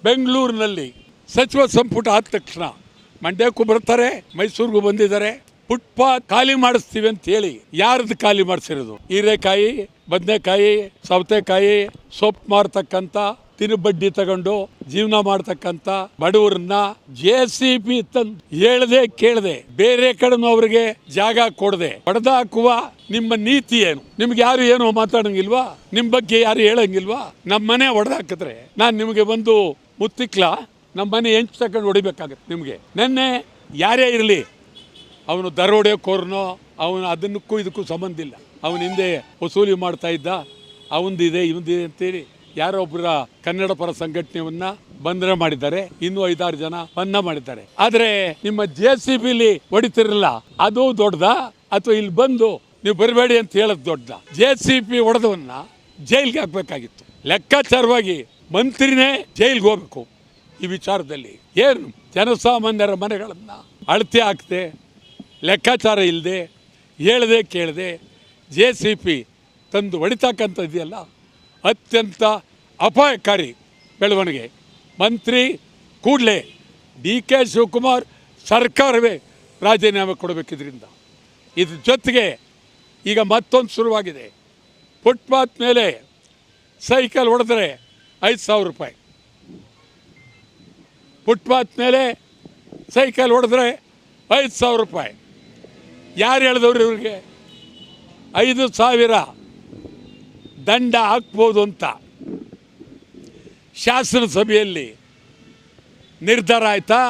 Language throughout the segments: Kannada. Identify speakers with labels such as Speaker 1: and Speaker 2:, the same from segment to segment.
Speaker 1: ಬೆಂಗಳೂರಿನಲ್ಲಿ ಸಚಿವ ಸಂಪುಟ ಆದ ತಕ್ಷಣ ಮಂಡ್ಯಕ್ಕೂ ಬರ್ತಾರೆ, ಮೈಸೂರಿಗೂ ಬಂದಿದ್ದಾರೆ. ಫುಟ್ಪಾತ್ ಖಾಲಿ ಮಾಡಿಸ್ತೀವಿ ಅಂತ ಹೇಳಿ ಯಾರದ್ದು ಖಾಲಿ ಮಾಡಿಸಿರೋದು? ಹೀರೆಕಾಯಿ, ಬದನೆಕಾಯಿ, ಸೌತೆಕಾಯಿ, ಸೊಪ್ಪು ಮಾರ್ತಕ್ಕಂಥ, ತಿರುಬಡ್ಡಿ ತಗೊಂಡು ಜೀವನ ಮಾಡ್ತಕ್ಕಂಥ ಬಡವರನ್ನ JCB ತಂದು ಹೇಳ್ದೆ ಕೇಳದೆ ಬೇರೆ ಕಡೆನೂ ಅವರಿಗೆ ಜಾಗ ಕೊಡದೆ ಹೊಡೆದಾಕುವ ನಿಮ್ಮ ನೀತಿ ಏನು? ನಿಮ್ಗೆ ಯಾರು ಏನು ಮಾತಾಡಂಗಿಲ್ವಾ? ನಿಮ್ಮ ಬಗ್ಗೆ ಯಾರು ಹೇಳಂಗಿಲ್ವಾ? ನಮ್ಮ ಮನೆ ಹೊಡೆದಾಕಿದ್ರೆ ನಾನು ನಿಮಗೆ ಬಂದು ಮುತ್ತಿಕ್ಲ ನಮ್ಮ ಮನೆ ಹೆಂಚು ತಗೊಂಡು ಹೊಡಿಬೇಕಾಗತ್ತೆ ನಿಮಗೆ. ನೆನ್ನೆ ಯಾರೇ ಇರಲಿ, ಅವನು ದರೋಡೆಕೋರ್ನೋ ಅವನು ಅದನ್ನಕ್ಕೂ ಇದಕ್ಕೂ ಸಂಬಂಧ ಇಲ್ಲ. ಅವನ ಹಿಂದೆ ವಸೂಲಿ ಮಾಡ್ತಾ ಇದ್ದ, ಅವಂದಿದೆ ಇವಂದಿದೆ ಅಂತೇಳಿ ಯಾರೋ ಒಬ್ಬರ ಕನ್ನಡ ಪರ ಸಂಘಟನೆಯನ್ನ ಬಂಧನ ಮಾಡಿದ್ದಾರೆ. ಇನ್ನೂ 5-6 ಜನ ಬಂಧನ ಮಾಡಿದ್ದಾರೆ. ಆದರೆ ನಿಮ್ಮ JCBಲಿ ಹೊಡಿತಿರಲ್ಲ, ಅದು ದೊಡ್ಡದ ಅಥವಾ ಇಲ್ಲಿ ಬಂದು ನೀವು ಬರಬೇಡಿ ಅಂತ ಹೇಳೋದು ದೊಡ್ಡದ? JCB ಹೊಡೆದವನ್ನ ಜೈಲ್ಗೆ ಹಾಕಬೇಕಾಗಿತ್ತು. ಲೆಕ್ಕಾಚಾರವಾಗಿ ಮಂತ್ರಿನೇ ಜೈಲ್ಗೆ ಹೋಗ್ಬೇಕು. ಈ ವಿಚಾರದಲ್ಲಿ ಏನು ಜನಸಾಮಾನ್ಯರ ಮನೆಗಳನ್ನ ಅಳತೆ ಹಾಕ್ತೆ, ಲೆಕ್ಕಾಚಾರ ಇಲ್ಲದೆ, ಹೇಳದೆ ಕೇಳದೆ JCB ತಂದು ಹೊಡಿತಕ್ಕಂಥದ್ದೆಯಲ್ಲ, ಅತ್ಯಂತ ಅಪಾಯಕಾರಿ ಬೆಳವಣಿಗೆ. ಮಂತ್ರಿ ಕೂಡಲೇ DK ಶಿವಕುಮಾರ್ ಸರ್ಕಾರವೇ ರಾಜೀನಾಮೆ ಕೊಡಬೇಕಿದ್ರಿಂದ. ಇದ್ರ ಜೊತೆಗೆ ಈಗ ಮತ್ತೊಂದು ಶುರುವಾಗಿದೆ. ಫುಟ್ಪಾತ್ ಮೇಲೆ ಸೈಕಲ್ ಹೊಡೆದ್ರೆ 5,000 ರೂಪಾಯಿ. ಫುಟ್ಪಾತ್ ಮೇಲೆ ಸೈಕಲ್ ಹೊಡೆದ್ರೆ 5,000 ರೂಪಾಯಿ. ಯಾರು ಹೇಳಿದವ್ರು ಇವ್ರಿಗೆ 5,000 ದಂಡ ಹಾಕ್ಬೋದು ಅಂತ ಶಾಸನಸಭೆಯಲ್ಲಿ ನಿರ್ಧಾರ ಆಯ್ತಾ?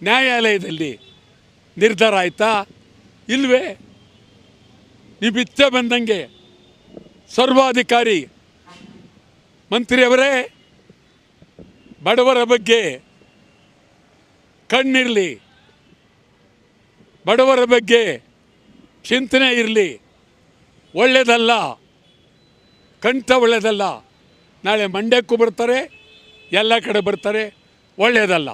Speaker 1: ನ್ಯಾಯಾಲಯದಲ್ಲಿ ನಿರ್ಧಾರ ಆಯ್ತಾ? ಇಲ್ವೇ? ನೀವು ಇಚ್ಛೆ ಬಂದಂಗೆ ಸರ್ವಾಧಿಕಾರಿ ಮಂತ್ರಿಯವರೇ ಬಡವರ ಬಗ್ಗೆ ಕಣ್ಣಿರಲಿ, ಬಡವರ ಬಗ್ಗೆ ಚಿಂತನೆ ಇರಲಿ. ಒಳ್ಳೆಯದಲ್ಲ, ಕಂಠ ಒಳ್ಳೆಯದಲ್ಲ. ನಾಳೆ ಮಂಡ್ಯಕ್ಕೂ ಬರ್ತಾರೆ, ಎಲ್ಲ ಕಡೆ ಬರ್ತಾರೆ, ಒಳ್ಳೆಯದಲ್ಲ.